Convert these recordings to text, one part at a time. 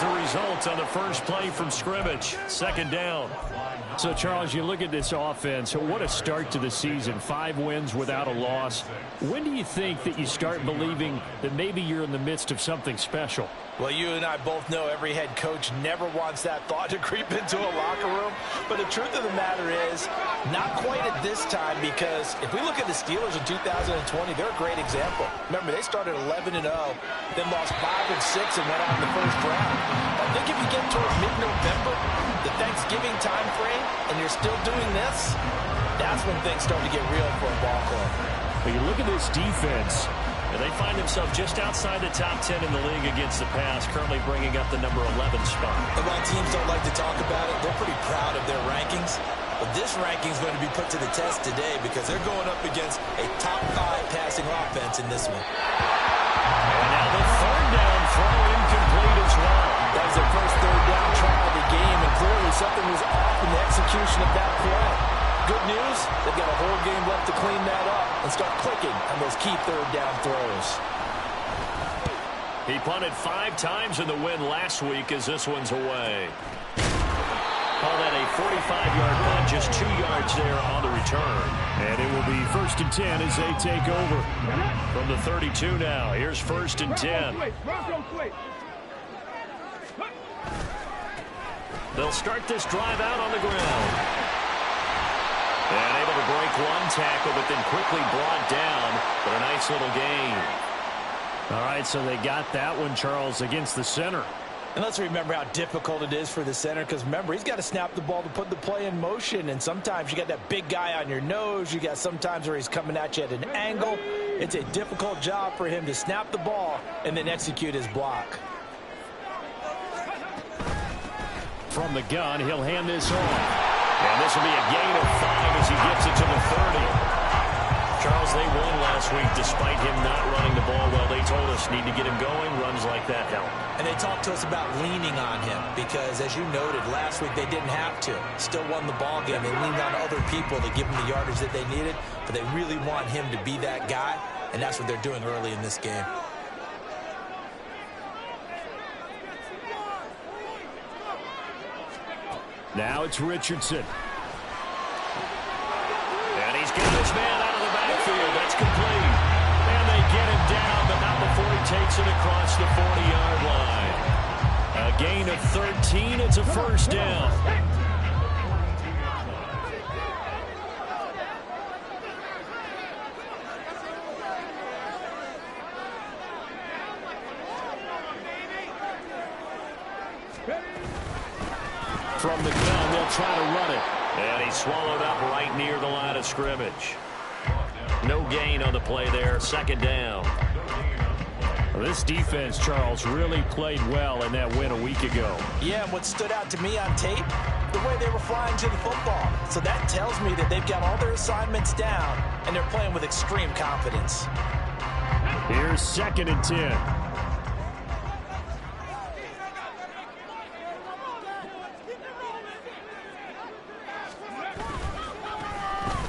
the result on the first play from scrimmage. Second down. So, Charles, you look at this offense, what a start to the season. 5 wins without a loss. When do you think that you start believing that maybe you're in the midst of something special? Well, you and I both know every head coach never wants that thought to creep into a locker room. But the truth of the matter is, not quite at this time, because if we look at the Steelers in 2020, they're a great example. Remember, they started 11-0, then lost 5 and 6 and went out in the first round. I think if you get towards mid-November, the Thanksgiving time frame, and you're still doing this, that's when things start to get real for a ball club. But you look at this defense. And they find themselves just outside the top 10 in the league against the pass, currently bringing up the number 11 spot. And while teams don't like to talk about it, they're pretty proud of their rankings. But this ranking is going to be put to the test today because they're going up against a top 5 passing offense in this one. And now the third down throw incomplete as well. That was their first third down try of the game, and clearly something was off in the execution of that play. Good news, they've got a whole game left to clean that up and start clicking on those key third down throws. He punted 5 times in the win last week as this one's away. Call that a 45-yard punt, just 2 yards there on the return. And it will be 1st and 10 as they take over. From the 32 now, here's 1st and 10. They'll start this drive out on the ground. And able to break one tackle, but then quickly brought down. But a nice little gain. All right, so they got that one, Charles, against the center. And let's remember how difficult it is for the center, because remember, he's got to snap the ball to put the play in motion. And sometimes you got that big guy on your nose. You got sometimes where he's coming at you at an angle. It's a difficult job for him to snap the ball and then execute his block. From the gun, he'll hand this off. And this will be a gain of 5 as he gets it to the 30. Charles, they won last week despite him not running the ball well. They told us need to get him going. Runs like that help. And they talked to us about leaning on him because, as you noted, last week they didn't have to. Still won the ball game. They leaned on other people to give them the yardage that they needed. But they really want him to be that guy, and that's what they're doing early in this game. Now it's Richardson. And he's got his man out of the backfield. That's complete. And they get him down, but not before he takes it across the 40-yard line. A gain of 13. It's a first down. From the gun, they'll try to run it. And he's swallowed up right near the line of scrimmage. No gain on the play there. Second down. Well, this defense, Charles, really played well in that win a week ago. Yeah, and what stood out to me on tape, the way they were flying to the football. So that tells me that they've got all their assignments down, and they're playing with extreme confidence. Here's 2nd and 10.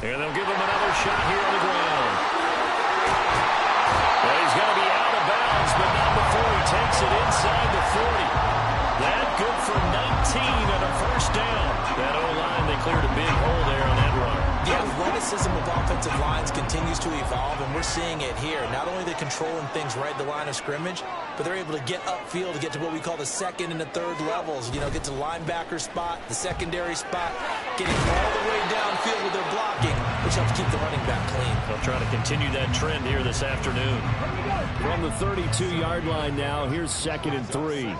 And they'll give him another shot here on the ground. Well, he's going to be out of bounds, but not before he takes it inside the 40. That good for 19 and a first down. That O-line, they cleared a big hole there on that run. The athleticism of offensive lines continues to evolve, and we're seeing it here. Not only are they controlling things right at the line of scrimmage, but they're able to get upfield to get to what we call the 2nd and the 3rd levels. You know, get to the linebacker spot, the secondary spot, getting all the way downfield with their blocking, which helps keep the running back clean. They'll try to continue that trend here this afternoon. From the 32-yard line now, here's 2nd and 3.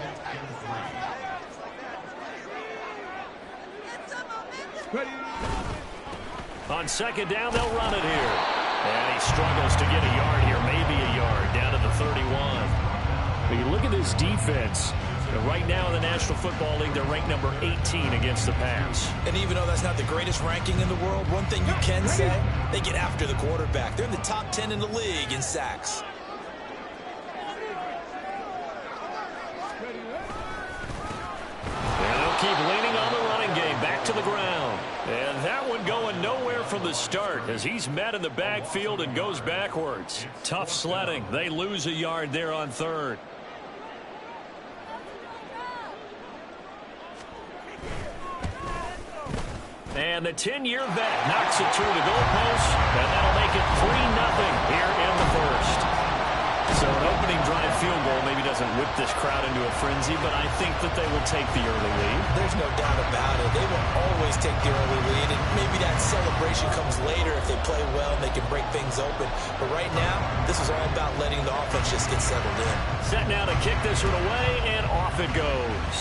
On 2nd down, they'll run it here. And he struggles to get a yard here, maybe a yard, down to the 31. But you look at this defense. Right now in the National Football League, they're ranked number 18 against the pass. And even though that's not the greatest ranking in the world, one thing you can say, they get after the quarterback. They're in the top 10 in the league in sacks. And they'll keep leaning on the running game, back to the ground. And that one going nowhere from the start as he's met in the backfield and goes backwards. Tough sledding. They lose a yard there on 3rd. And the 10-year vet knocks it through the goalpost, and that'll make it 3-0 here in the first. So an opening drive field goal maybe doesn't whip this crowd into a frenzy, but I think that they will take the early lead. There's no doubt about it. They will always take the early lead, and maybe that celebration comes later if they play well and they can break things open. But right now, this is all about letting the offense just get settled in. Set now to kick this one away, and off it goes.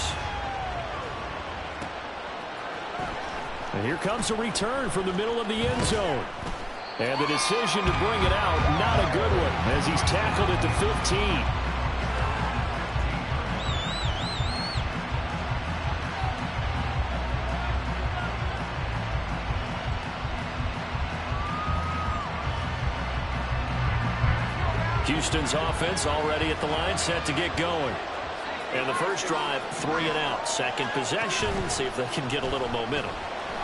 And here comes a return from the middle of the end zone. And the decision to bring it out, not a good one, as he's tackled at the 15. Houston's offense already at the line, set to get going. And the first drive, 3 and out. Second possession, see if they can get a little momentum.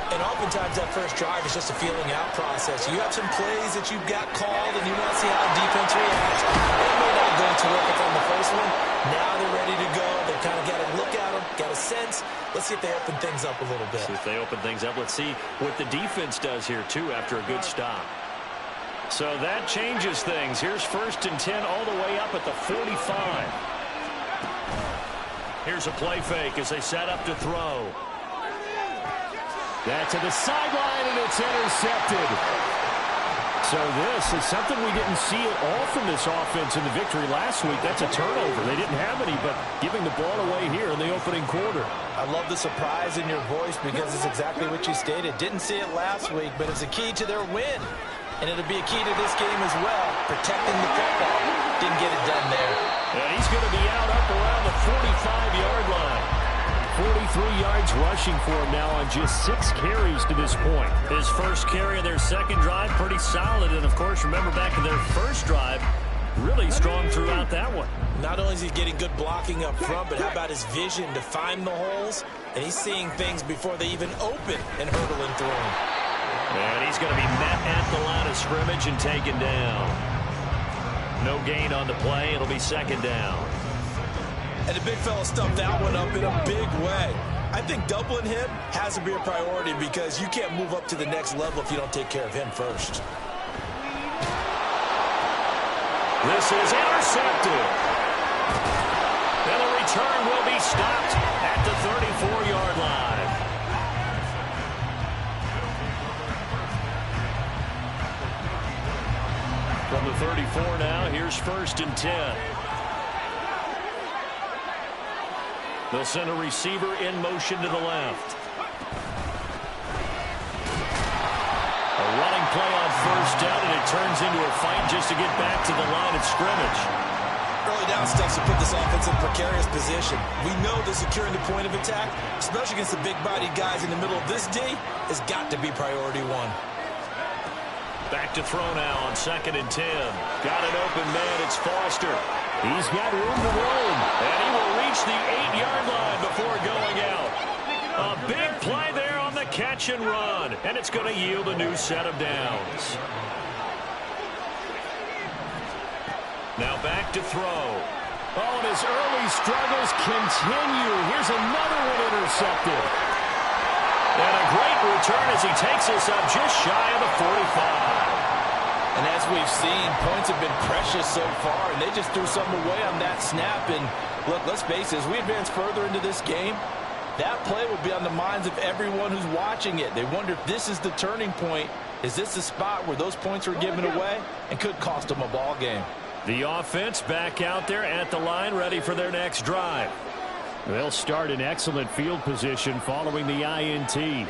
And oftentimes that first drive is just a feeling out process. You have some plays that you've got called and you want to see how defense reacts. It may not go terrific on the first one. Now they're ready to go. They've kind of got a look at them, got a sense. Let's see if they open things up a little bit. See if they open things up. Let's see what the defense does here, too, after a good stop. So that changes things. Here's 1st and 10 all the way up at the 45. Here's a play fake as they set up to throw. That to the sideline, and it's intercepted. So this is something we didn't see at all from this offense in the victory last week. That's a turnover. They didn't have any, but giving the ball away here in the opening quarter. I love the surprise in your voice because it's exactly what you stated. Didn't see it last week, but it's a key to their win. And it'll be a key to this game as well, protecting the football. Didn't get it done there. And he's going to be out up around the 45-yard line. 43 yards rushing for him now on just 6 carries to this point. His first carry of their second drive, pretty solid. And, of course, remember back to their first drive, really strong throughout that one. Not only is he getting good blocking up front, but how about his vision to find the holes? And he's seeing things before they even open and hurdling through them. And he's going to be met at the line of scrimmage and taken down. No gain on the play. It'll be second down. And the big fella stuffed that one up in a big way. I think doubling him has to be a priority because you can't move up to the next level if you don't take care of him first. This is intercepted. And the return will be stopped at the 34-yard line. From the 34 now, here's 1st and 10. They'll send a receiver in motion to the left. A running play on 1st down, and it turns into a fight just to get back to the line of scrimmage. Early down stuff to put this offense in precarious position. We know that securing the point of attack, especially against the big-bodied guys in the middle of this D, has got to be priority one. Back to throw now on 2nd and 10. Got an open man. It's Foster. He's got room to roam. And he will reach the 8-yard line before going out. A big play there on the catch and run. And it's going to yield a new set of downs. Now back to throw. Oh, and his early struggles continue. Here's another one intercepted. And a great return as he takes us up just shy of the 45. And as we've seen, points have been precious so far, and they just threw something away on that snap. And look, let's face it, as we advance further into this game, that play will be on the minds of everyone who's watching it. They wonder if this is the turning point. Is this the spot where those points were given away and could cost them a ball game? The offense back out there at the line, ready for their next drive. They'll start in excellent field position following the INT.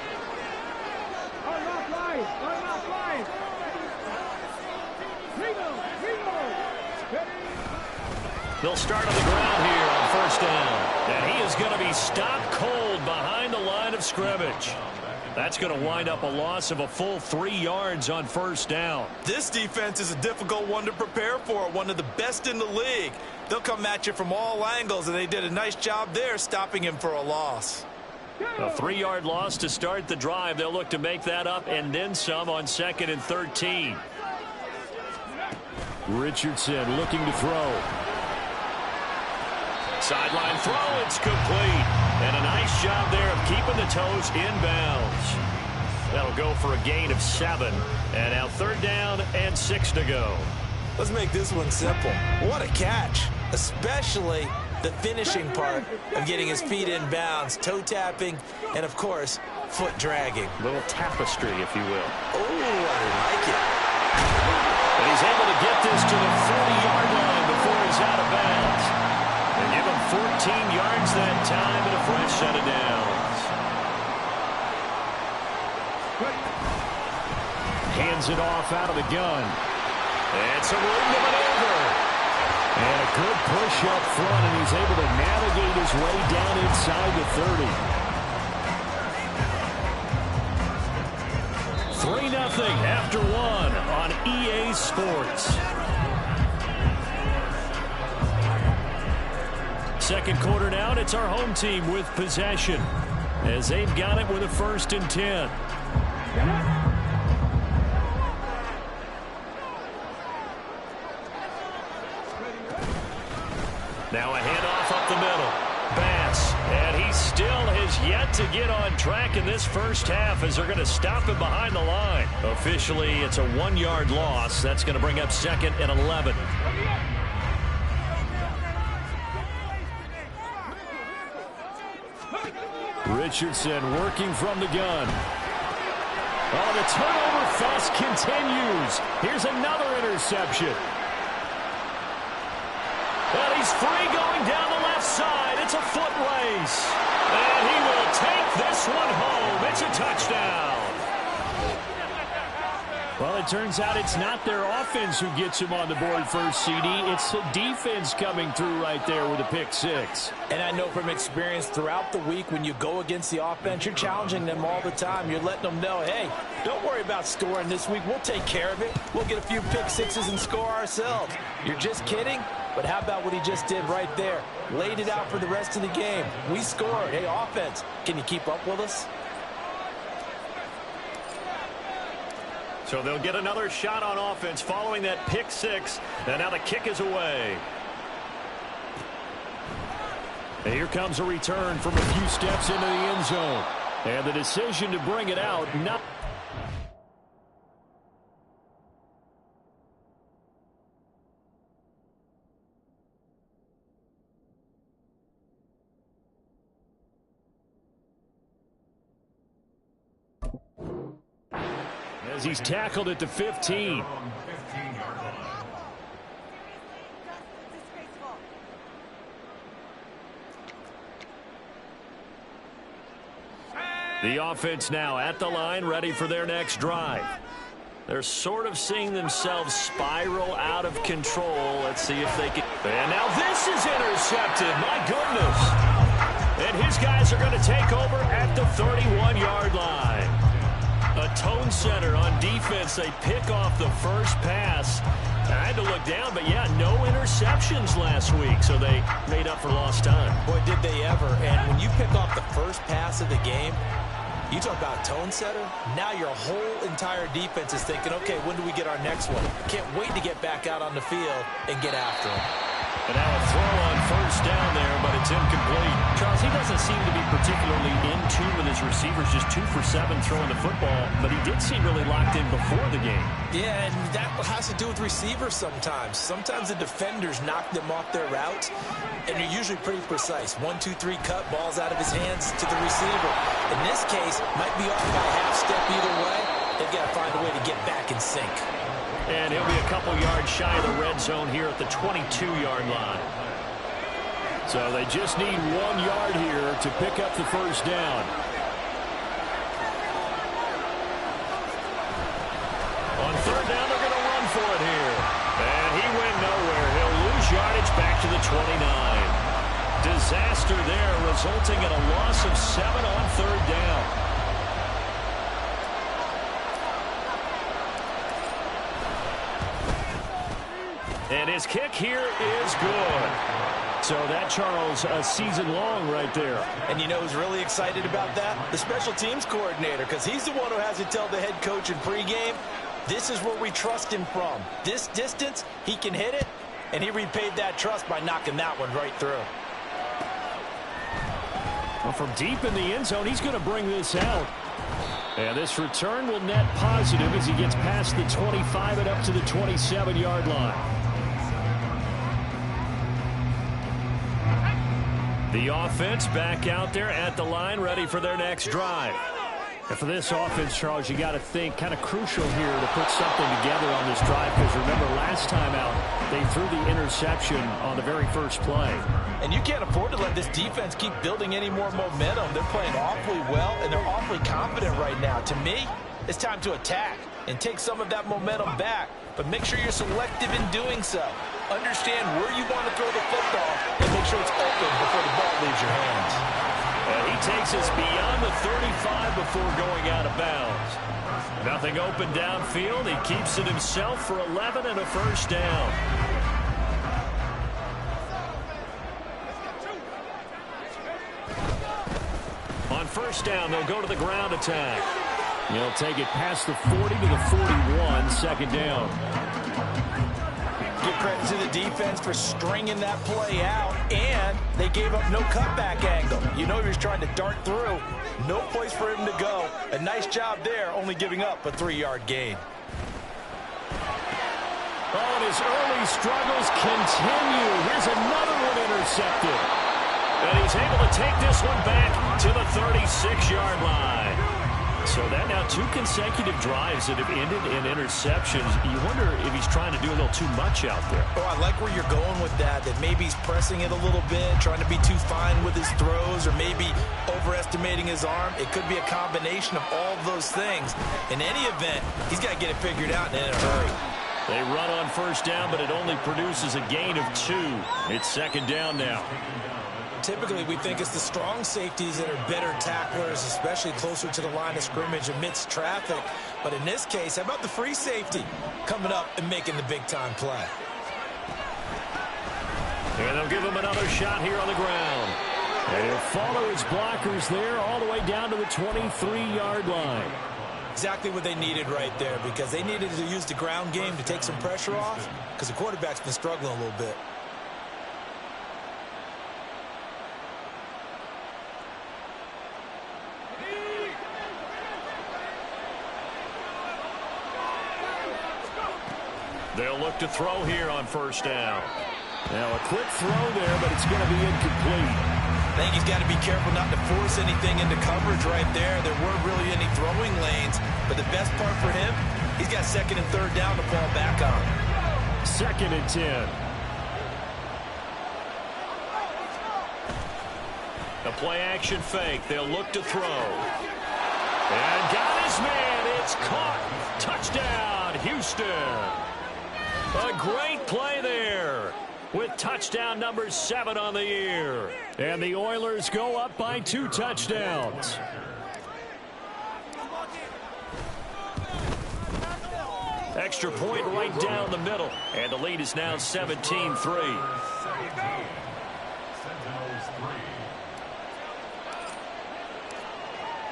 They'll start on the ground here on 1st down. And he is going to be stopped cold behind the line of scrimmage. That's going to wind up a loss of a full 3 yards on 1st down. This defense is a difficult one to prepare for, one of the best in the league. They'll come at you from all angles, and they did a nice job there stopping him for a loss. A 3-yard loss to start the drive. They'll look to make that up and then some on 2nd and 13. Richardson looking to throw. Sideline throw, it's complete. And a nice job there of keeping the toes in bounds. That'll go for a gain of 7. And now 3rd down and 6 to go. Let's make this one simple. What a catch, especially the finishing part of getting his feet in bounds, toe tapping, and of course, foot dragging. Little tapestry, if you will. Oh, I like it. And he's able to get this to the 40-yard line before he's out of bounds. They give him 14 yards that time and a fresh set of downs. Hands it off out of the gun. And some room to maneuver. And a good push up front, and he's able to navigate his way down inside the 30. 3-0 after 1 on EA Sports. Second quarter now, and it's our home team with possession as they've got it with a 1st and 10. Now a handoff up the middle. Bass, and he still has yet to get on track in this first half as they're going to stop him behind the line. Officially, it's a 1-yard loss. That's going to bring up 2nd and 11. Richardson working from the gun. Oh, the turnover fest continues. Here's another interception. And he's free going down the left side. It's a foot race. And he will take this one home. It's a touchdown. Well, it turns out it's not their offense who gets him on the board first, CD. It's the defense coming through right there with a pick 6. And I know from experience throughout the week, when you go against the offense, you're challenging them all the time. You're letting them know, hey, don't worry about scoring this week. We'll take care of it. We'll get a few pick 6s and score ourselves. You're just kidding? But how about what he just did right there? Laid it out for the rest of the game. We scored. Hey, offense, can you keep up with us? So they'll get another shot on offense following that pick 6. And now the kick is away. And here comes a return from a few steps into the end zone. And the decision to bring it out, not... as he's tackled at the 15. The offense now at the line, ready for their next drive. They're sort of seeing themselves spiral out of control. Let's see if they can. And now this is intercepted. My goodness. And his guys are going to take over at the 31-yard line. A tone setter on defense. They pick off the first pass. I had to look down, but yeah, no interceptions last week, so they made up for lost time. Boy, did they ever. And when you pick off the first pass of the game, you talk about a tone setter. Now your whole entire defense is thinking, okay, when do we get our next one? Can't wait to get back out on the field and get after him. And now a throw on first down there, but it's incomplete. Charles, he doesn't seem to be particularly in tune with his receivers, just 2 for 7 throwing the football, but he did seem really locked in before the game. Yeah, and that has to do with receivers sometimes. Sometimes the defenders knock them off their route, and they're usually pretty precise. 1, 2, 3 cut, balls out of his hands to the receiver. In this case, might be off by a half step either way. They've got to find a way to get back in sync. And he'll be a couple yards shy of the red zone here at the 22-yard line. So they just need 1 yard here to pick up the first down. On third down, they're going to run for it here. And he went nowhere. He'll lose yardage back to the 29. Disaster there, resulting in a loss of 7 on third down. And his kick here is good. So that, Charles, a season long right there. And you know who's really excited about that? The special teams coordinator, because he's the one who has to tell the head coach in pregame, this is where we trust him from. This distance, he can hit it, and he repaid that trust by knocking that one right through. Well, from deep in the end zone, he's going to bring this out. And this return will net positive as he gets past the 25 and up to the 27-yard line. The offense back out there at the line, ready for their next drive. And for this offense, Charles, you got to think kind of crucial here to put something together on this drive, because remember last time out they threw the interception on the very first play. And you can't afford to let this defense keep building any more momentum. They're playing awfully well, and they're awfully confident right now. To me, it's time to attack and take some of that momentum back. But make sure you're selective in doing so. Understand where you want to throw the football and make sure it's open before the ball leaves your hands. And he takes us beyond the 35 before going out of bounds. Nothing open downfield. He keeps it himself for 11 and a first down. On first down, they'll go to the ground attack. He'll take it past the 40 to the 41, second down. Give credit to the defense for stringing that play out, and they gave up no cutback angle. You know he was trying to dart through. No place for him to go. A nice job there, only giving up a 3-yard gain. Oh, and his early struggles continue. Here's another one intercepted. And he's able to take this one back to the 36-yard line. So that now 2 consecutive drives that have ended in interceptions. You wonder if he's trying to do a little too much out there. Oh, I like where you're going with that maybe he's pressing it a little bit, trying to be too fine with his throws, or maybe overestimating his arm. It could be a combination of all of those things. In any event, he's got to get it figured out and in a hurry. They run on first down, but it only produces a gain of 2. It's second down now. Typically, we think it's the strong safeties that are better tacklers, especially closer to the line of scrimmage amidst traffic. But in this case, how about the free safety coming up and making the big-time play? And they'll give him another shot here on the ground. And he'll follow his blockers there all the way down to the 23-yard line. Exactly what they needed right there, because they needed to use the ground game to take some pressure off, because the quarterback's been struggling a little bit. They'll look to throw here on first down. Now a quick throw there, but it's going to be incomplete. I think he's got to be careful not to force anything into coverage right there. There weren't really any throwing lanes, but the best part for him, he's got second and third down to fall back on. Second and 10. A play action fake. They'll look to throw. And got his man. It's caught. Touchdown, Houston. A great play there with touchdown number 7 on the year. And the Oilers go up by 2 touchdowns. Extra point right down the middle. And the lead is now 17-3.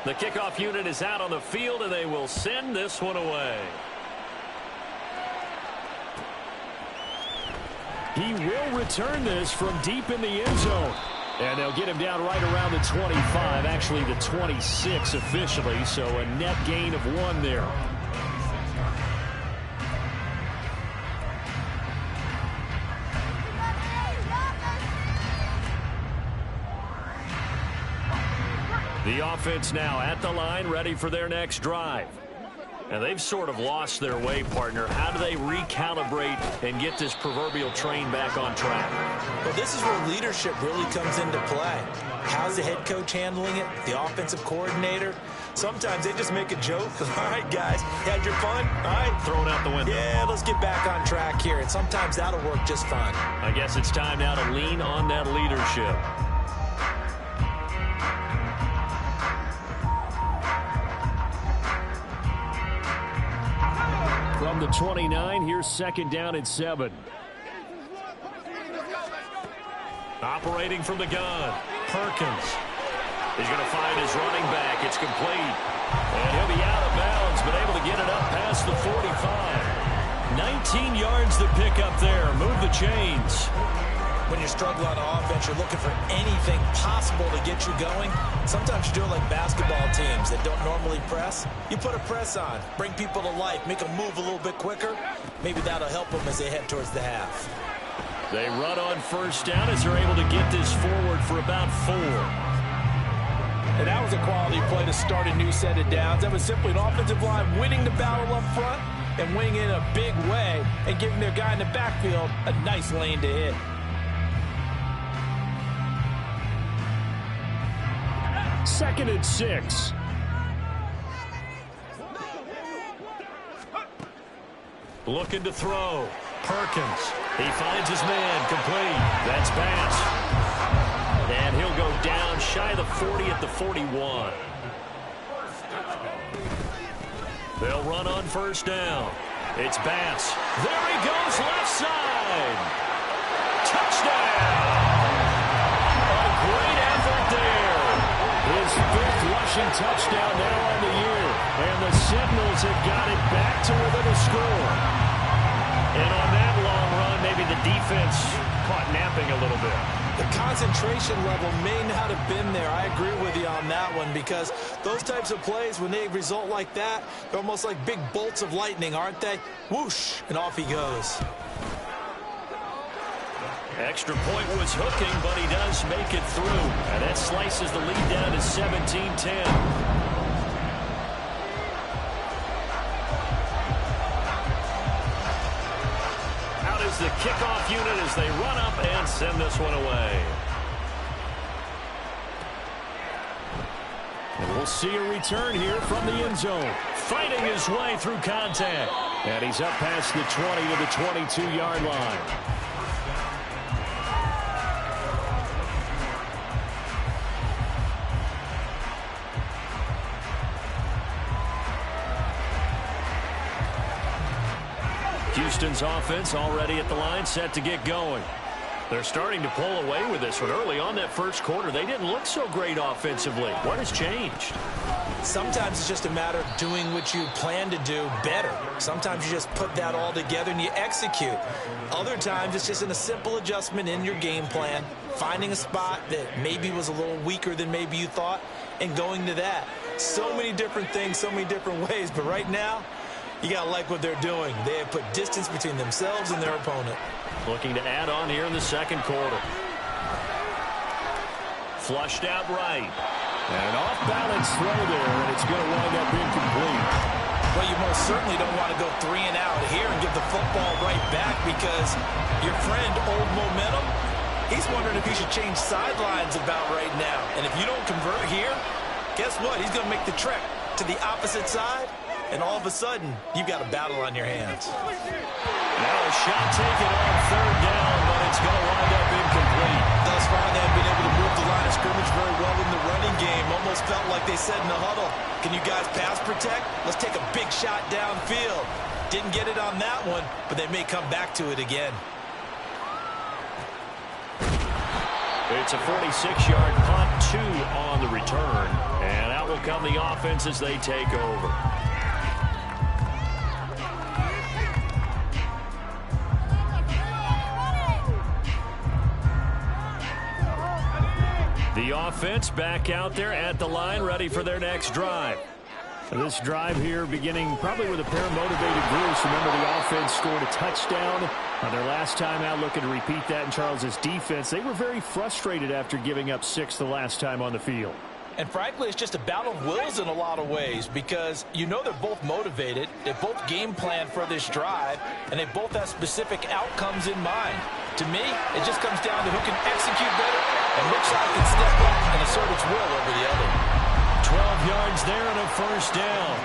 The kickoff unit is out on the field, and they will send this one away. He will return this from deep in the end zone. And they'll get him down right around the 25, actually the 26 officially, so a net gain of 1 there. The offense now at the line, ready for their next drive. And they've sort of lost their way, partner. How do they recalibrate and get this proverbial train back on track? Well, this is where leadership really comes into play. How's the head coach handling it? The offensive coordinator? Sometimes they just make a joke. All right, guys, had your fun? All right. Throw it out the window. Yeah, let's get back on track here. And sometimes that'll work just fine. I guess it's time now to lean on that leadership. From the 29, here's second down and 7. Operating from the gun, Perkins. He's going to find his running back. It's complete. And he'll be out of bounds, but able to get it up past the 45. 19 yards to pick up there. Move the chains. when you're struggling on offense, you're looking for anything possible to get you going. Sometimes you do it like basketball teams that don't normally press. You put a press on, bring people to life, make them move a little bit quicker. Maybe that'll help them as they head towards the half. They run on first down as they're able to get this forward for about 4. And that was a quality play to start a new set of downs. That was simply an offensive line winning the battle up front and winning in a big way and giving their guy in the backfield a nice lane to hit. Second and 6. Looking to throw. Perkins. He finds his man. Complete. That's Bass. And he'll go down shy of the 40 at the 41. They'll run on first down. It's Bass. There he goes, left side. Touchdown. A great effort there. His 5th rushing touchdown now on the year. And the Sentinels have got it back to within a score. And on that long run, maybe the defense caught napping a little bit. The concentration level may not have been there. I agree with you on that one, because those types of plays, when they result like that, they're almost like big bolts of lightning, aren't they? Whoosh, and off he goes. Extra point was hooking, but he does make it through. And that slices the lead down to 17-10. The kickoff unit as they run up and send this one away. And we'll see a return here from the end zone. Fighting his way through contact. And he's up past the 20 to the 22-yard line. Houston's offense already at the line, set to get going. They're starting to pull away with this one. Early on that first quarter, they didn't look so great offensively. What has changed? Sometimes it's just a matter of doing what you plan to do better. Sometimes you just put that all together and you execute. Other times it's just in a simple adjustment in your game plan, finding a spot that maybe was a little weaker than maybe you thought, and going to that. So many different things, so many different ways, but right now, you got to like what they're doing. They have put distance between themselves and their opponent. Looking to add on here in the second quarter. Flushed out right. And an off-balance throw there, and it's going to wind up incomplete. Well, you most certainly don't want to go 3 and out here and give the football right back, because your friend, Old Momentum, he's wondering if he should change sidelines about right now. And if you don't convert here, guess what? He's going to make the trek to the opposite side. And all of a sudden, you've got a battle on your hands. Now a shot taken on third down, but it's going to wind up incomplete. Thus far, they have been able to move the line of scrimmage very well in the running game. Almost felt like they said in the huddle, can you guys pass protect? Let's take a big shot downfield. Didn't get it on that one, but they may come back to it again. It's a 46-yard punt, 2 on the return. And out will come the offense as they take over. The offense back out there at the line, ready for their next drive. This drive here beginning probably with a pair of motivated groups. Remember, the offense scored a touchdown on their last time out, looking to repeat that in Charles's defense. They were very frustrated after giving up 6 the last time on the field. And frankly, it's just a battle of wills in a lot of ways, because you know they're both motivated, they both game plan for this drive, and they both have specific outcomes in mind. To me, it just comes down to who can execute better and which side can step up and assert its will over the other. 12 yards there and a first down.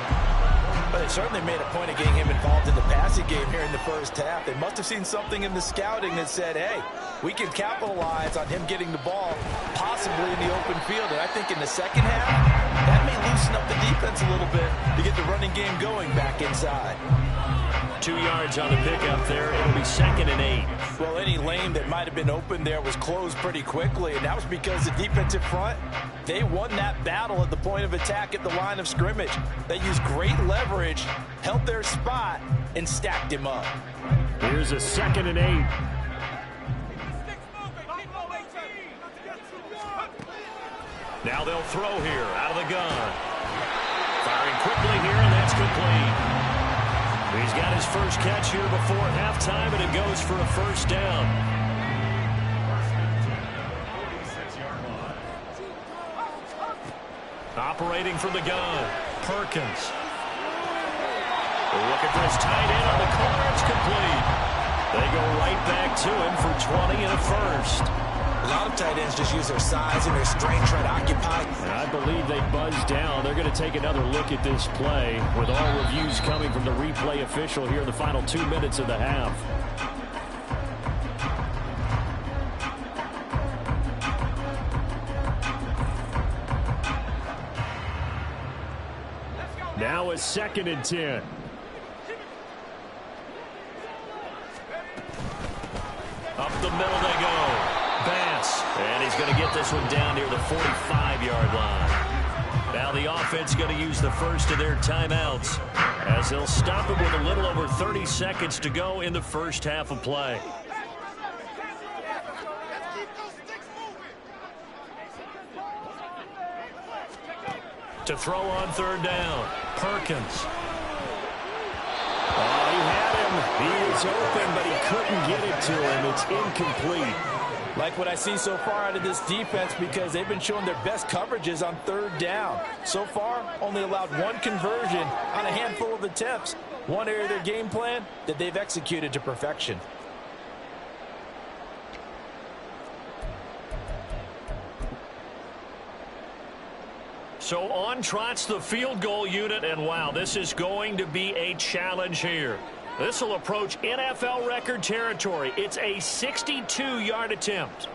But they certainly made a point of getting him involved in the passing game here in the first half. They must have seen something in the scouting that said, hey, we can capitalize on him getting the ball possibly in the open field. And I think in the second half, that may loosen up the defense a little bit to get the running game going back inside. 2 yards on the pickup there. It'll be 2nd and 8. Well, any lane that might have been open there was closed pretty quickly, and that was because the defensive front, they won that battle at the point of attack at the line of scrimmage. They used great leverage, held their spot, and stacked him up. Here's a 2nd and 8. Now they'll throw here out of the gun. Firing quickly here, and that's complete. He's got his first catch here before halftime, and it goes for a first down. Operating from the gun, Perkins. Looking for his tight end on the corner. It's complete. They go right back to him for 20 and a first. A lot of tight ends just use their size and their strength, try to occupy. And I believe they buzzed down. They're going to take another look at this play with all reviews coming from the replay official here in the final 2 minutes of the half. Now a 2nd and 10. Up the middle they go. Bass. And he's going to get this one down near the 45-yard line. Now the offense going to use the first of their timeouts as they'll stop it with a little over 30 seconds to go in the first half of play. To throw on 3rd down, Perkins. Oh, he had him. He was open, but he couldn't get it to him. It's incomplete. Like what I see so far out of this defense, because they've been showing their best coverages on 3rd down. So far, only allowed 1 conversion on a handful of attempts. One area of their game plan that they've executed to perfection. So on trots the field goal unit, and wow, this is going to be a challenge here. This will approach NFL record territory. It's a 62-yard attempt.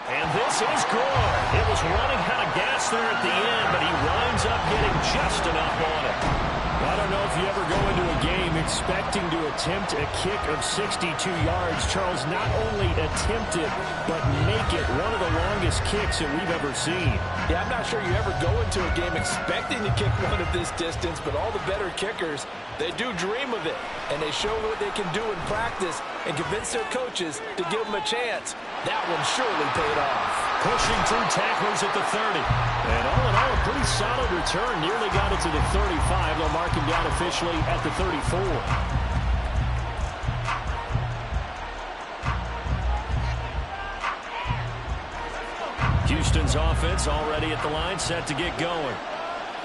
And this is good. It was running out of gas there at the end, but he winds up getting just enough on it. I don't know if you ever go into a game expecting to attempt a kick of 62 yards. Charles, not only attempt it, but make it one of the longest kicks that we've ever seen. Yeah, I'm not sure you ever go into a game expecting to kick one of this distance, but all the better kickers, they do dream of it, and they show what they can do in practice and convince their coaches to give them a chance. That one surely paid off. Pushing through tacklers at the 30. And all in all, a pretty solid return. Nearly got it to the 35. They'll mark him down officially at the 34. Houston's offense already at the line, set to get going.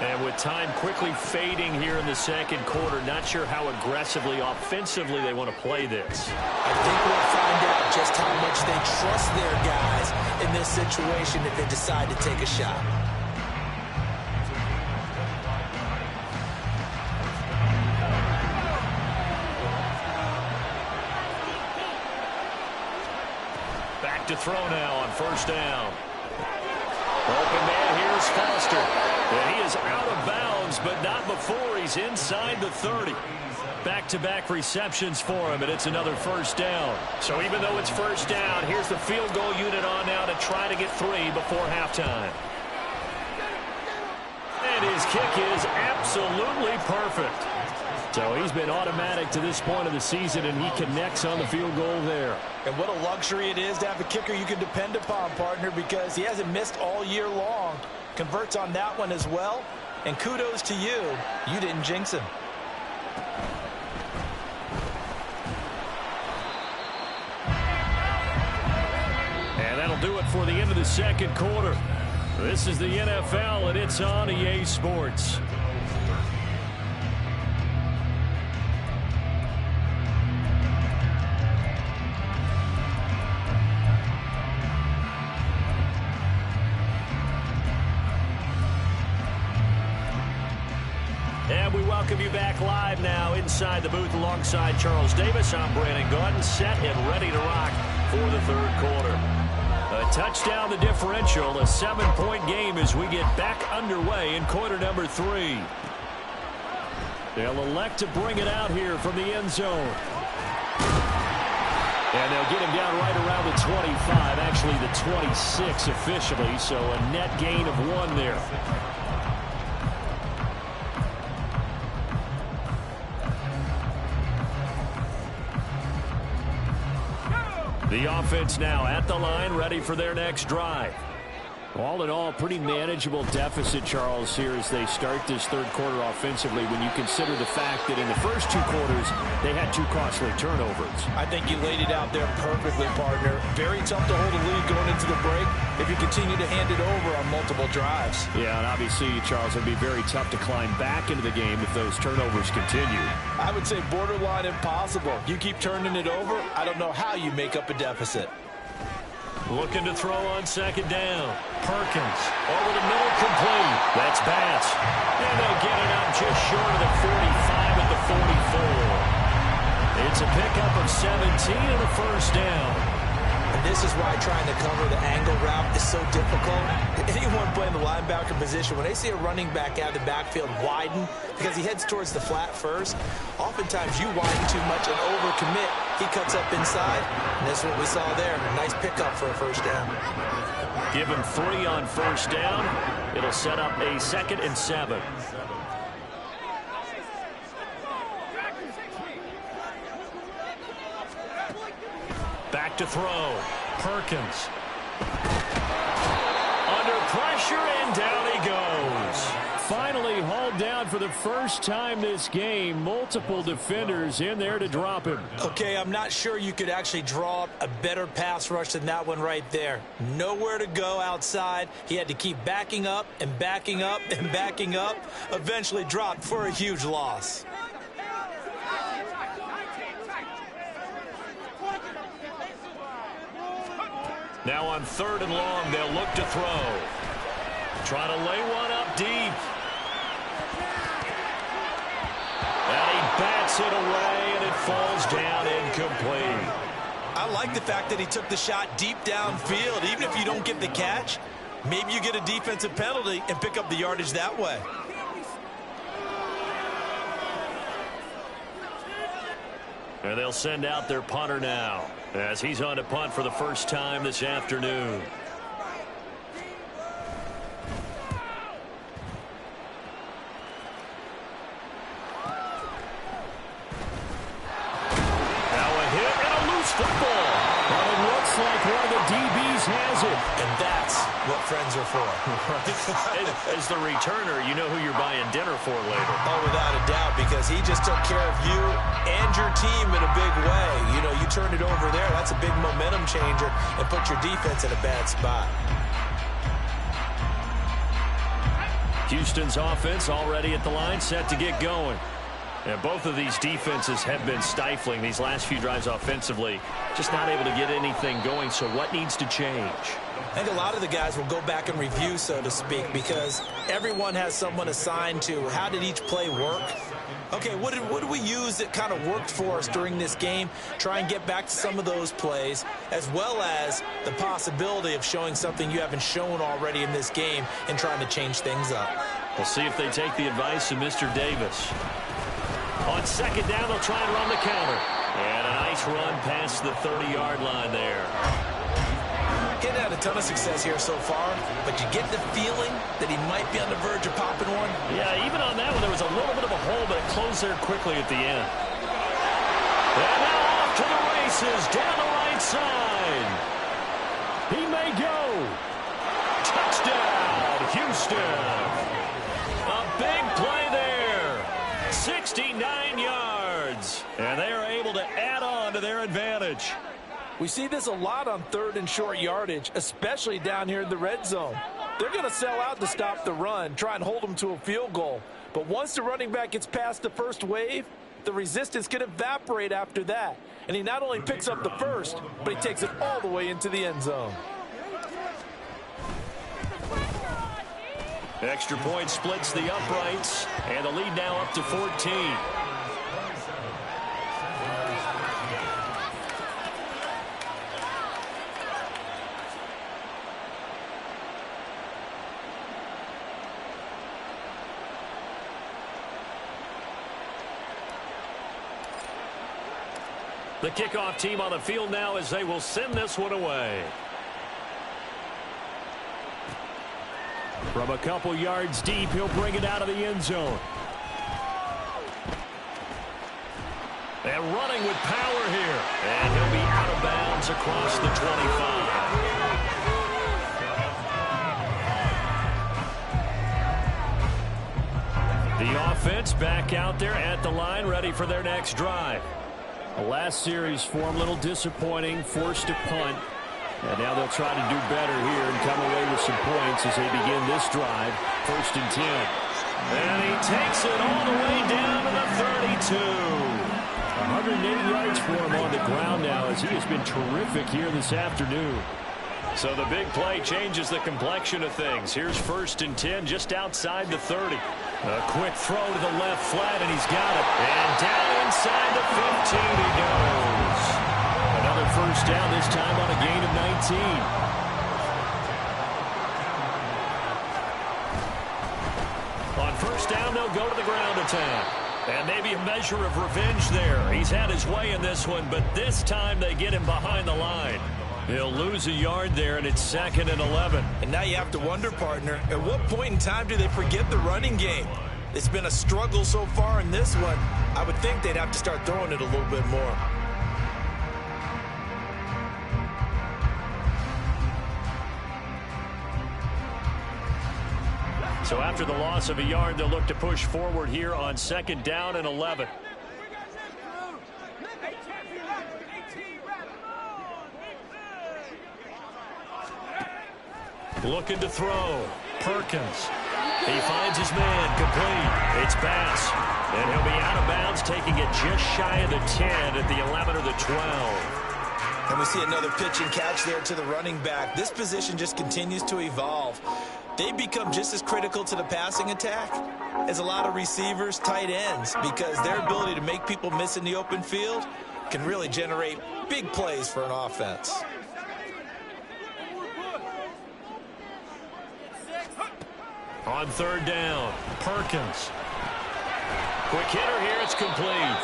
And with time quickly fading here in the 2nd quarter, not sure how aggressively, offensively they want to play this. I think we'll find out just how much they trust their guys in this situation if they decide to take a shot. Back to throw now on 1st down. Open man, here's Foster. And he is out of bounds, but not before he's inside the 30. Back-to-back receptions for him, and it's another 1st down. So even though it's 1st down, here's the field goal unit on now to try to get 3 before halftime. And his kick is absolutely perfect. So he's been automatic to this point of the season, and he connects on the field goal there. And what a luxury it is to have a kicker you can depend upon, partner, because he hasn't missed all year long. Converts on that one as well. And kudos to you. You didn't jinx him. And that'll do it for the end of the 2nd quarter. This is the NFL, and it's on EA Sports. And we welcome you back live now inside the booth alongside Charles Davis. I'm Brandon Gaudin, set and ready to rock for the 3rd quarter. A touchdown the differential, a 7-point game as we get back underway in quarter number 3. They'll elect to bring it out here from the end zone. And they'll get him down right around the 25, actually the 26 officially, so a net gain of 1 there. The offense now at the line, ready for their next drive. All in all, pretty manageable deficit, Charles, here as they start this third quarter offensively when you consider the fact that in the first two quarters, they had 2 costly turnovers. I think you laid it out there perfectly, partner. Very tough to hold a lead going into the break if you continue to hand it over on multiple drives. Yeah, and obviously, Charles, it would be very tough to climb back into the game if those turnovers continue. I would say borderline impossible. You keep turning it over, I don't know how you make up a deficit. Looking to throw on second down. Perkins over the middle, complete. That's Batts. And they get it up just short of the 45 at the 44. It's a pickup of 17 and a first down. And this is why trying to cover the angle route is so difficult. Anyone playing the linebacker position, when they see a running back out of the backfield widen because he heads towards the flat first, oftentimes you widen too much and overcommit. He cuts up inside, and that's what we saw there. Nice pickup for a first down. Give him 3 on first down. It'll set up a 2nd and 7. Back to throw. Perkins. Under pressure, and down he goes. Finally hauled down for the first time this game. Multiple defenders in there to drop him. Okay, I'm not sure you could actually draw up a better pass rush than that one right there. Nowhere to go outside. He had to keep backing up and backing up and backing up. Eventually dropped for a huge loss. Now on 3rd and long, they'll look to throw. Try to lay one up deep. And he bats it away, and it falls down incomplete. I like the fact that he took the shot deep downfield. Even if you don't get the catch, maybe you get a defensive penalty and pick up the yardage that way. And they'll send out their punter now, as he's on to punt for the first time this afternoon. Now a hit and a loose football. But it looks like one of the DBs has it. And that's what friends are for. As the returner, you know who you're buying dinner for later. Oh, without a doubt, because he just took care of you and your team in a big way. You know, you turned it over there. That's a big momentum changer and put your defense in a bad spot. Houston's offense already at the line, set to get going. And both of these defenses have been stifling these last few drives offensively. Just not able to get anything going, so what needs to change? I think a lot of the guys will go back and review, so to speak, because everyone has someone assigned to how did each play work. Okay, what did we use that kind of worked for us during this game? Try and get back to some of those plays, as well as the possibility of showing something you haven't shown already in this game and trying to change things up. We'll see if they take the advice of Mr. Davis. On second down, they'll try and run the counter. And a nice run past the 30-yard line there. Getting had a ton of success here so far, but you get the feeling that he might be on the verge of popping one. Yeah, even on that one, there was a little bit of a hole, but it closed there quickly at the end. And now off to the races, down the right side. He may go. Touchdown, Houston. A big play there. 69 yards. And they are able to add on to their advantage. We see this a lot on 3rd and short yardage, especially down here in the red zone. They're going to sell out to stop the run, try and hold them to a field goal. But once the running back gets past the first wave, the resistance can evaporate after that. And he not only picks up the first, but he takes it all the way into the end zone. Extra point splits the uprights, and the lead now up to 14. The kickoff team on the field now as they will send this one away. From a couple yards deep, he'll bring it out of the end zone. And running with power here. And he'll be out of bounds bounds across the 25. The offense back out there at the line, ready for their next drive. The last series for them, a little disappointing, forced to punt. And now they'll try to do better here and come away with some points as they begin this drive. 1st and 10. And he takes it all the way down to the 32. 180 yards for him on the ground now as he has been terrific here this afternoon. So the big play changes the complexion of things. Here's 1st and 10 just outside the 30. A quick throw to the left flat, and he's got it. And down inside the 15 he goes. Another 1st down, this time on a gain of 19. On 1st down, they'll go to the ground attack. And maybe a measure of revenge there. He's had his way in this one, but this time they get him behind the line. He'll lose a yard there, and it's 2nd and 11. And now you have to wonder, partner, at what point in time do they forget the running game? It's been a struggle so far in this one. I would think they'd have to start throwing it a little bit more. So after the loss of a yard, they'll look to push forward here on 2nd down and 11. Looking to throw. Perkins. He finds his man. Complete. It's pass. And he'll be out of bounds, taking it just shy of the 10 at the 11 or the 12. And we see another pitch and catch there to the running back. This position just continues to evolve. They become just as critical to the passing attack as a lot of receivers, tight ends, because their ability to make people miss in the open field can really generate big plays for an offense. On 3rd down, Perkins. Quick hitter here, it's complete.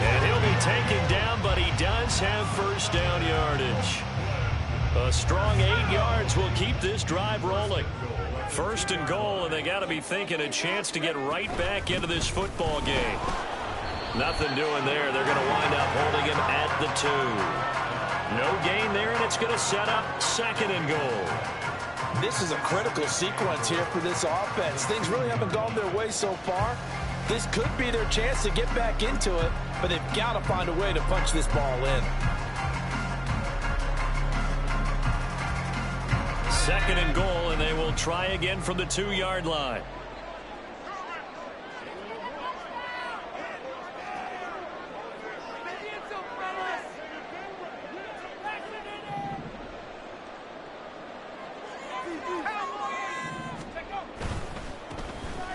And he'll be taken down, but he does have 1st down yardage. A strong 8 yards will keep this drive rolling. 1st and goal, and they got to be thinking a chance to get right back into this football game. Nothing doing there. They're going to wind up holding him at the 2. No gain there, and it's going to set up 2nd and goal. This is a critical sequence here for this offense. Things really haven't gone their way so far. This could be their chance to get back into it, but they've got to find a way to punch this ball in. 2nd and goal, and they will try again from the 2-yard line.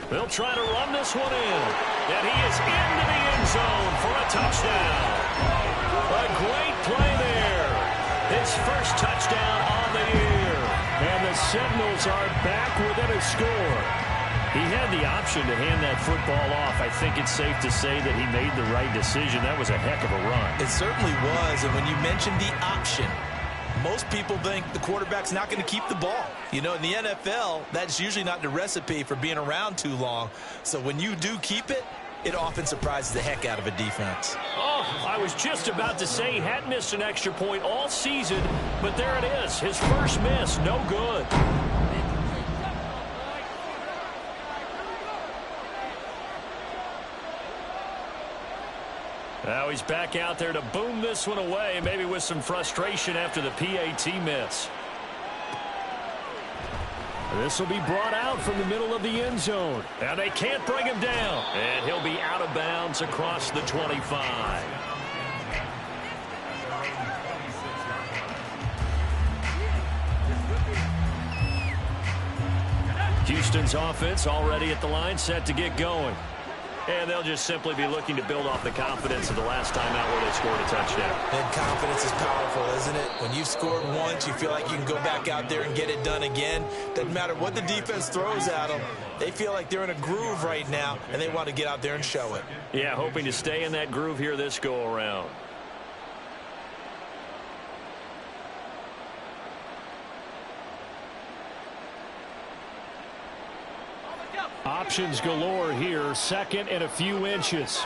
They'll try to run this one in. And he is into the end zone for a touchdown. A great play there. His 1st touchdown on the year. And the Seminoles are back within a score. He had the option to hand that football off. I think it's safe to say that he made the right decision. That was a heck of a run. It certainly was. And when you mentioned the option, most people think the quarterback's not going to keep the ball. You know, in the NFL, that's usually not the recipe for being around too long. So when you do keep it, it often surprises the heck out of a defense. Oh, I was just about to say he hadn't missed an extra point all season, but there it is. His 1st miss, no good. Now he's back out there to boom this one away, maybe with some frustration after the PAT miss. This will be brought out from the middle of the end zone. And they can't bring him down. And he'll be out of bounds across the 25. Houston's offense already at the line, set to get going. And they'll just simply be looking to build off the confidence of the last time out where they scored a touchdown. And confidence is powerful, isn't it? When you've scored once, you feel like you can go back out there and get it done again. Doesn't matter what the defense throws at them. They feel like they're in a groove right now, and they want to get out there and show it. Yeah, hoping to stay in that groove here this go-around. Options galore here. 2nd and a few inches.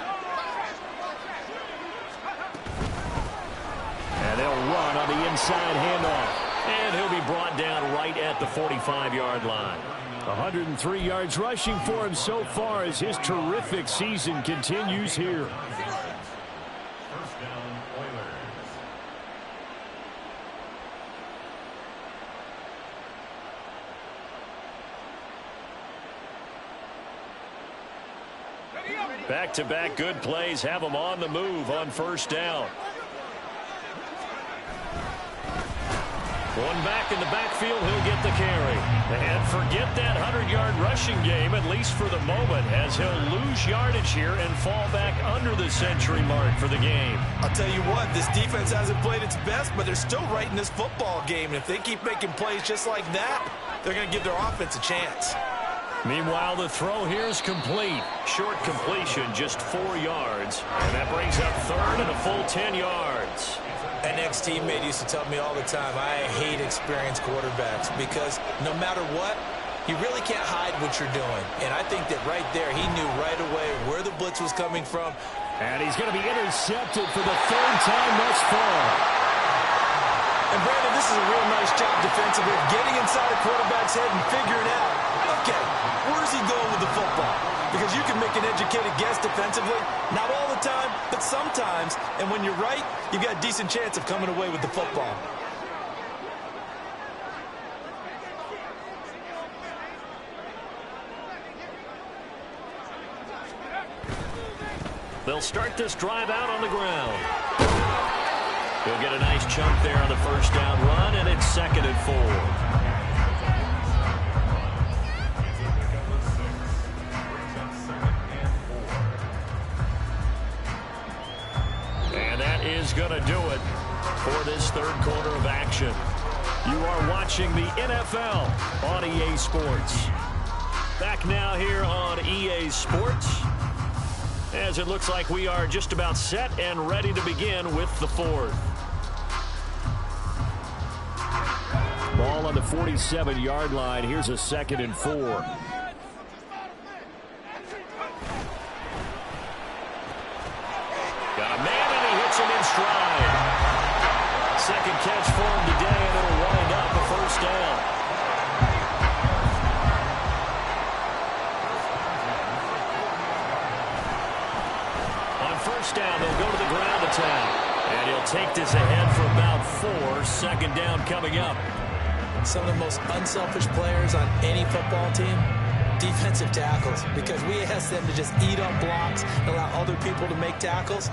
And they'll run on the inside handoff. And he'll be brought down right at the 45-yard line. 103 yards rushing for him so far as his terrific season continues here. Back-to-back good plays have them on the move on first down. One back in the backfield, he'll get the carry. And forget that 100-yard rushing game, at least for the moment, as he'll lose yardage here and fall back under the century mark for the game. I'll tell you what, this defense hasn't played its best, but they're still right in this football game. And if they keep making plays just like that, they're going to give their offense a chance. Meanwhile, the throw here is complete. Short completion, just 4 yards. And that brings up third and a full 10 yards. An ex-teammate used to tell me all the time, I hate experienced quarterbacks because no matter what, you really can't hide what you're doing. And I think that right there, he knew right away where the blitz was coming from. And he's going to be intercepted for the third time thus far. And Brandon, this is a real nice job defensively of getting inside a quarterback's head and figuring out, okay, where's he going with the football? Because you can make an educated guess defensively, not all the time, but sometimes. And when you're right, you've got a decent chance of coming away with the football. They'll start this drive out on the ground. He'll get a nice chunk there on the first down run, and it's 2nd and 4. Is going to do it for this third quarter of action. You are watching the NFL on EA Sports. Back now here on EA Sports, as it looks like we are just about set and ready to begin with the fourth. Ball on the 47-yard line. Here's a 2nd and 4. Got a man, and he hits him in stride. Second catch for him today, and it'll wind up a first down. On first down, they'll go to the ground attack. And he'll take this ahead for about 4. Second down coming up. Some of the most unselfish players on any football team, defensive tackles, because we ask them to just eat up blocks and allow other people to make tackles.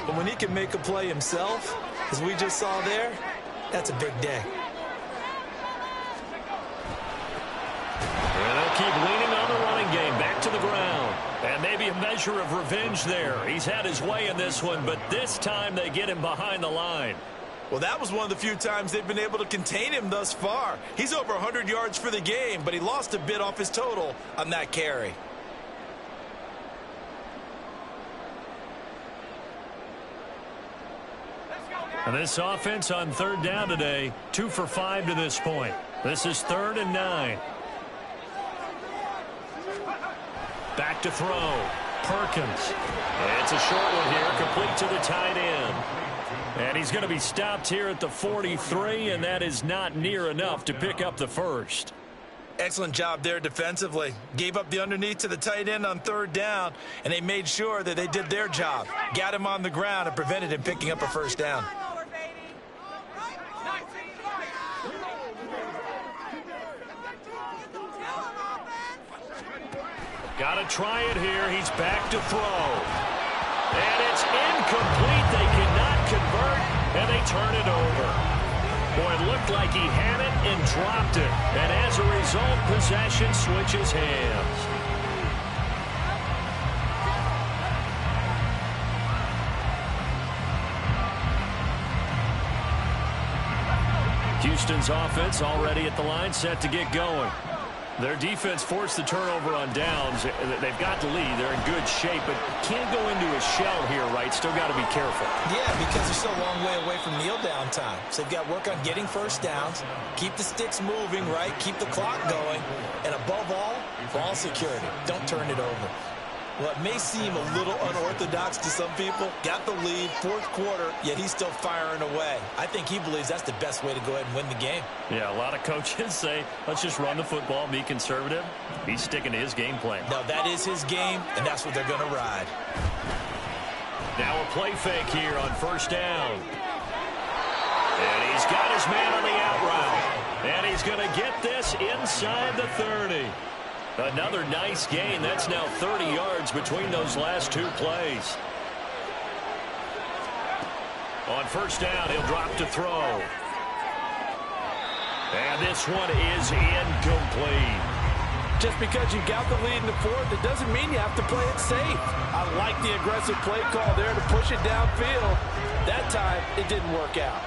But when he can make a play himself, as we just saw there, that's a big day. And they'll keep leaning on the running game, back to the ground. And maybe a measure of revenge there. He's had his way in this one, but this time they get him behind the line. Well, that was one of the few times they've been able to contain him thus far. He's over 100 yards for the game, but he lost a bit off his total on that carry. And this offense on third down today, 2 for 5 to this point. This is 3rd and 9. Back to throw. Perkins. It's a short one here, complete to the tight end. And he's going to be stopped here at the 43, and that is not near enough to pick up the first. Excellent job there defensively. Gave up the underneath to the tight end on third down, and they made sure that they did their job. Got him on the ground and prevented him picking up a first down. Got to try it here. He's back to throw. And it's incomplete. They cannot convert, and they turn it over. Boy, it looked like he had it and dropped it. And as a result, possession switches hands. Houston's offense already at the line, set to get going. Their defense forced the turnover on downs. They've got the lead. They're in good shape, but can't go into a shell here, right? Still got to be careful. Yeah, because they're still a long way away from kneel down time. So they've got to work on getting first downs, keep the sticks moving, right? Keep the clock going. And above all, ball security. Don't turn it over. Well, it may seem a little unorthodox to some people. Got the lead, fourth quarter, yet he's still firing away. I think he believes that's the best way to go ahead and win the game. Yeah, a lot of coaches say, let's just run the football, be conservative. He's sticking to his game plan. No, that is his game, and that's what they're going to ride. Now a play fake here on first down. And he's got his man on the out route. And he's going to get this inside the 30. Another nice gain. That's now 30 yards between those last two plays. On first down, he'll drop to throw. And this one is incomplete. Just because you got the lead in the fourth, it doesn't mean you have to play it safe. I like the aggressive play call there to push it downfield. That time, it didn't work out.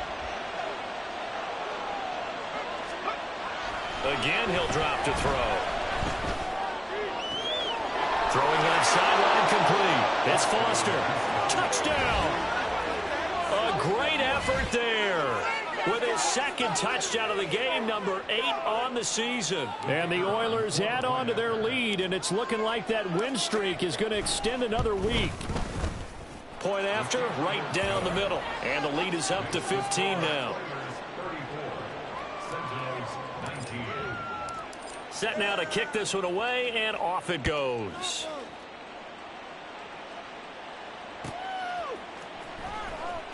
Again, he'll drop to throw. Throwing left sideline complete. It's Foster. Touchdown. A great effort there. With his second touchdown of the game, number 8 on the season. And the Oilers add on to their lead, and it's looking like that win streak is going to extend another week. Point after, right down the middle. And the lead is up to 15 now. Set now to kick this one away, and off it goes.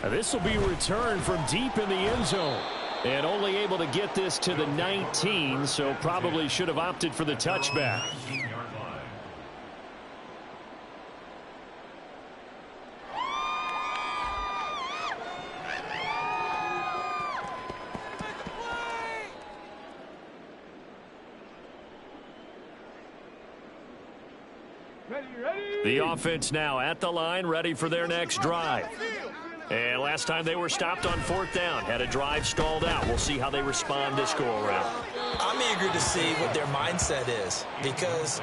Now this will be returned from deep in the end zone. And only able to get this to the 19, so probably should have opted for the touchback. The offense now at the line, ready for their next drive. And last time they were stopped on fourth down, had a drive stalled out. We'll see how they respond this go-around. I'm eager to see what their mindset is, because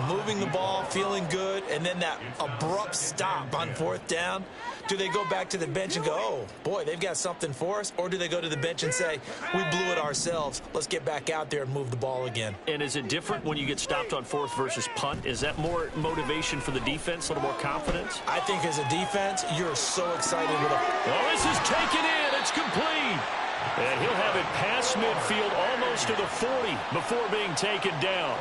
moving the ball, feeling good, and then that abrupt stop on fourth down, do they go back to the bench and go, oh, boy, they've got something for us? Or do they go to the bench and say, we blew it ourselves, let's get back out there and move the ball again? And is it different when you get stopped on fourth versus punt? Is that more motivation for the defense, a little more confidence? I think as a defense, you're so excited with a... Oh, this is taken in. It's complete. And he'll have it past midfield almost to the 40 before being taken down.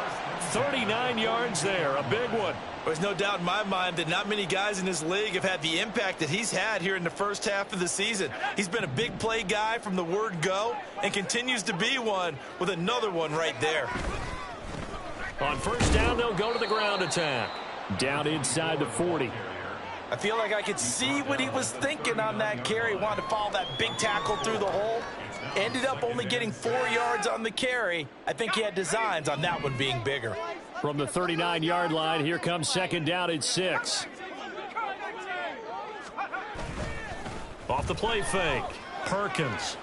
39 yards there, a big one. There's no doubt in my mind that not many guys in this league have had the impact that he's had here in the first half of the season. He's been a big play guy from the word go and continues to be one with another one right there. On first down, they'll go to the ground attack. Down inside the 40. I feel like I could see what he was thinking on that carry. Wanted to follow that big tackle through the hole. Ended up only getting 4 yards on the carry. I think he had designs on that one being bigger. From the 39-yard line, here comes second down at 6. Off the play fake, Perkins.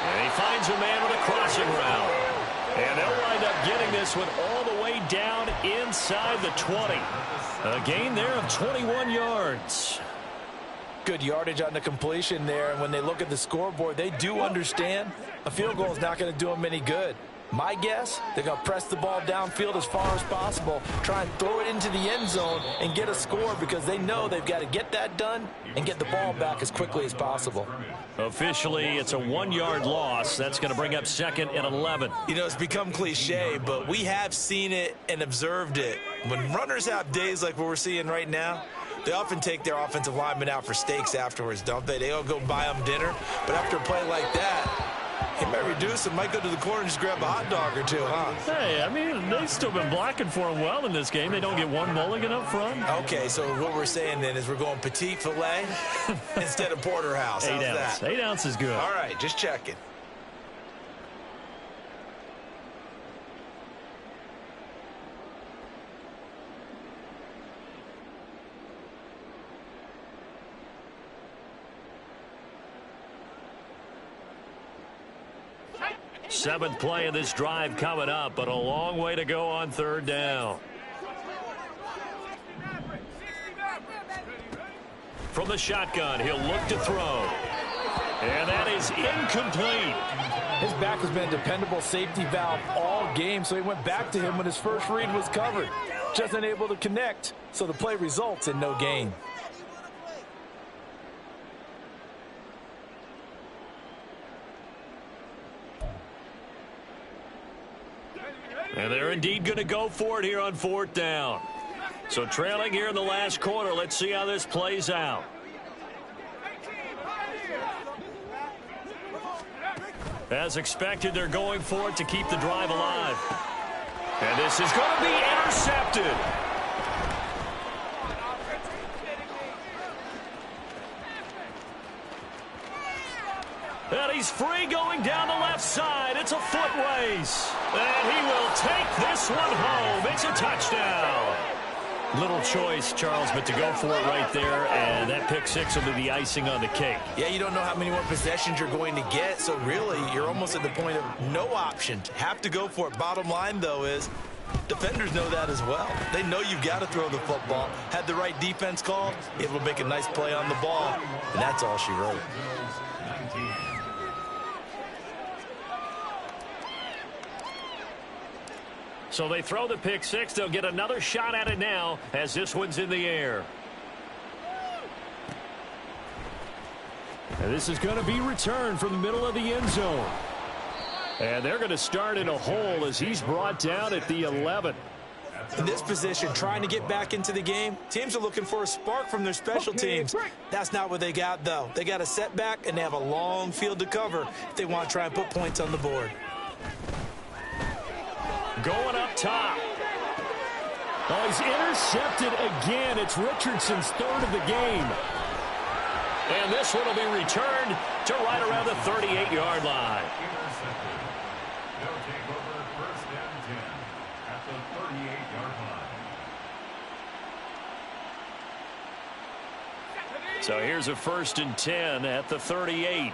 And he finds a man with a crossing route. And they'll wind up getting this one all the way down inside the 20. A gain there of 21 yards. Good yardage on the completion there, and when they look at the scoreboard, they do understand a field goal is not going to do them any good. My guess, they're going to press the ball downfield as far as possible, try and throw it into the end zone and get a score, because they know they've got to get that done and get the ball back as quickly as possible. Officially, it's a 1-yard loss. That's going to bring up second and 11. You know, it's become cliche, but we have seen it and observed it. When runners have days like what we're seeing right now, they often take their offensive linemen out for steaks afterwards, don't they? They all go buy them dinner. But after a play like that, he might reduce it, might go to the corner and just grab a hot dog or two, huh? Hey, I mean, they've still been blocking for him well in this game. They don't get one mulligan up front. Okay, so what we're saying then is we're going petite filet instead of porterhouse. How's 8 ounce. that? 8 ounce is good. All right, just checking. Seventh play of this drive coming up, but a long way to go on third down. From the shotgun, he'll look to throw. And that is incomplete. His back has been a dependable safety valve all game, so he went back to him when his first read was covered. just unable to connect, so the play results in no gain. And they're indeed going to go for it here on 4th down. So trailing here in the last quarter. Let's see how this plays out. As expected, they're going for it to keep the drive alive. And this is going to be intercepted. And he's free going down the left side. It's a foot race. And he will take this one home. It's a touchdown. Little choice, Charles, but to go for it right there, and that pick six will be the icing on the cake. Yeah, you don't know how many more possessions you're going to get, so really you're almost at the point of no option. Have to go for it. Bottom line, though, is defenders know that as well. They know you've got to throw the football. Had the right defense called, able to make a nice play on the ball, and that's all she wrote. So they throw the pick six. They'll get another shot at it now as this one's in the air. And this is going to be returned from the middle of the end zone. And they're going to start in a hole as he's brought down at the 11. In this position, trying to get back into the game, teams are looking for a spark from their special teams. That's not what they got, though. They got a setback, and they have a long field to cover if they want to try and put points on the board. Going up top. Oh, he's intercepted again. It's Richardson's third of the game. And this one will be returned to right around the 38-yard line. They'll take over 1st and 10 at the 38-yard line. So here's a 1st and 10 at the 38.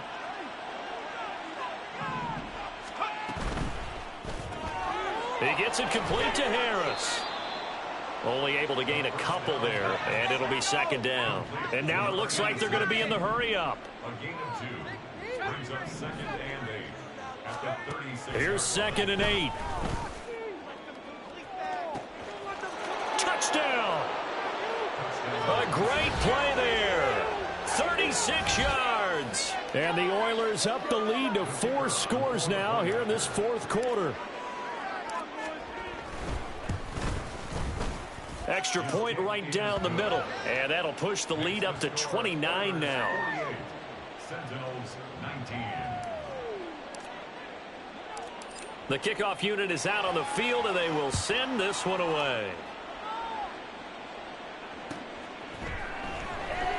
He gets it complete to Harris. Only able to gain a couple there, and it'll be 2nd down. And now it looks like they're going to be in the hurry-up. A gain of 2 brings up 2nd and 8 at the 36. Here's 2nd and 8. Touchdown! A great play there. 36 yards. And the Oilers up the lead to 4 scores now here in this 4th quarter. Extra point right down the middle. And that'll push the lead up to 29 now. Sentinels 19. The kickoff unit is out on the field, and they will send this one away.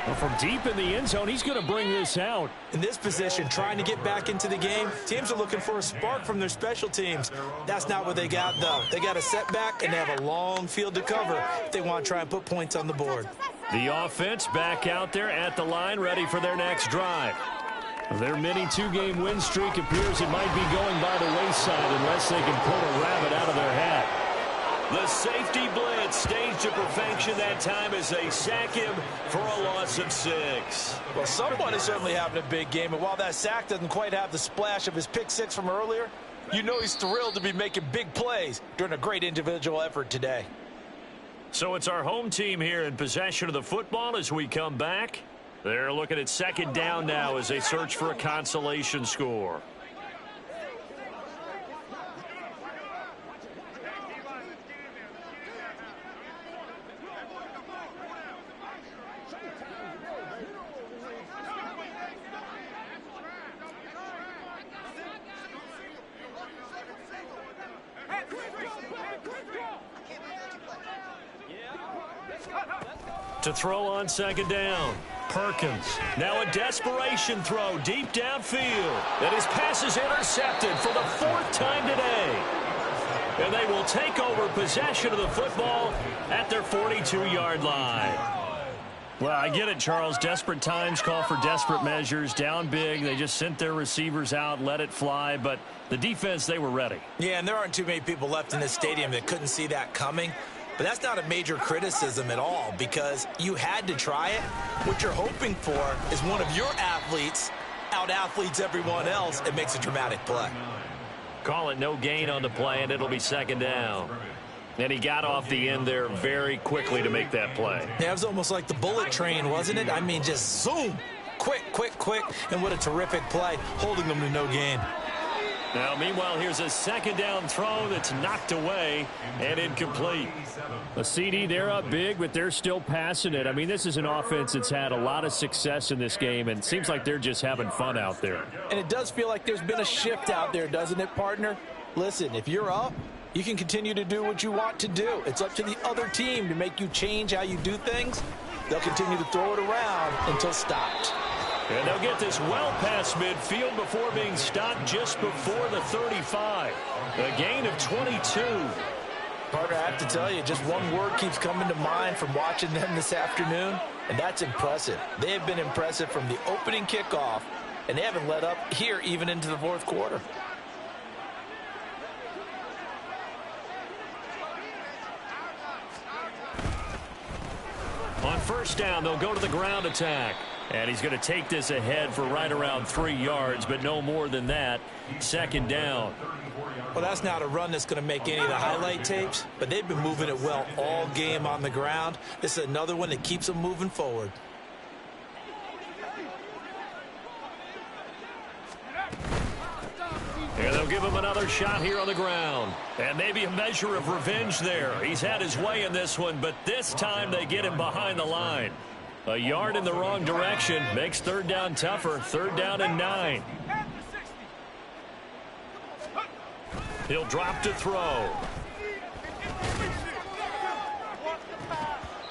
Well, from deep in the end zone, he's going to bring this out. In this position, trying to get back into the game, teams are looking for a spark from their special teams. That's not what they got, though. They got a setback, and they have a long field to cover if they want to try and put points on the board. The offense back out there at the line, ready for their next drive. Their mini 2-game win streak appears it might be going by the wayside unless they can pull a rabbit out of their hat. The safety blitz staged to perfection that time as they sack him for a loss of 6. Well, someone is certainly having a big game, and while that sack doesn't quite have the splash of his pick six from earlier, you know he's thrilled to be making big plays during a great individual effort today. So it's our home team here in possession of the football as we come back. They're looking at 2nd down now as they search for a consolation score. To throw on 2nd down. Perkins. Now a desperation throw deep downfield. And his pass is intercepted for the 4th time today. And they will take over possession of the football at their 42-yard line. Well, I get it, Charles. Desperate times call for desperate measures. Down big. They just sent their receivers out, let it fly. But the defense, they were ready. Yeah, and there aren't too many people left in this stadium that couldn't see that coming. But that's not a major criticism at all because you had to try it. What you're hoping for is one of your athletes out-athletes everyone else and makes a dramatic play. Call it no gain on the play, and it'll be 2nd down. And he got off the end there very quickly to make that play. Yeah, it was almost like the bullet train, wasn't it? I mean, just zoom. Quick, quick, quick. And what a terrific play, holding them to no gain. Now, meanwhile, here's a second down throw that's knocked away and incomplete. A CD, they're up big, but they're still passing it. I mean, this is an offense that's had a lot of success in this game, and it seems like they're just having fun out there. And it does feel like there's been a shift out there, doesn't it, partner? Listen, if you're up, you can continue to do what you want to do. It's up to the other team to make you change how you do things. They'll continue to throw it around until stopped. And they'll get this well past midfield before being stopped just before the 35. A gain of 22. Partner, I have to tell you, just one word keeps coming to mind from watching them this afternoon, and that's impressive. They have been impressive from the opening kickoff, and they haven't let up here even into the fourth quarter. On first down, they'll go to the ground attack. And he's going to take this ahead for right around 3 yards, but no more than that. Second down. Well, that's not a run that's going to make any of the highlight tapes, but they've been moving it well all game on the ground. This is another one that keeps them moving forward. And they'll give him another shot here on the ground. And maybe a measure of revenge there. He's had his way in this one, but this time they get him behind the line. A yard in the wrong direction makes third down tougher. Third down and 9. He'll drop to throw.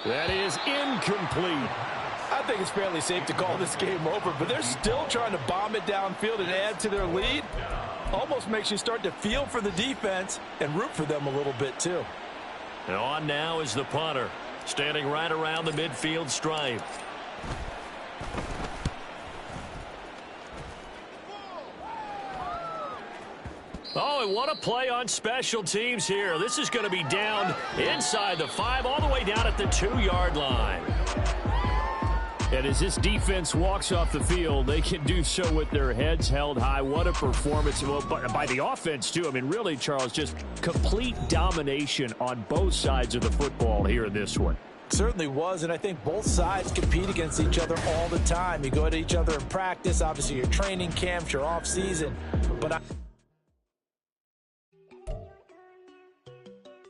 That is incomplete. I think it's fairly safe to call this game over, but they're still trying to bomb it downfield and add to their lead. Almost makes you start to feel for the defense and root for them a little bit too. And on now is the punter, standing right around the midfield stripe. Oh, and what a play on special teams here. This is going to be down inside the 5, all the way down at the 2-yard line. And as this defense walks off the field, they can do so with their heads held high. What a performance. Well, by the offense, too. I mean, really, Charles, just complete domination on both sides of the football here in this one. Certainly was, and I think both sides compete against each other all the time. You go at each other in practice, obviously your training camps, your off season, but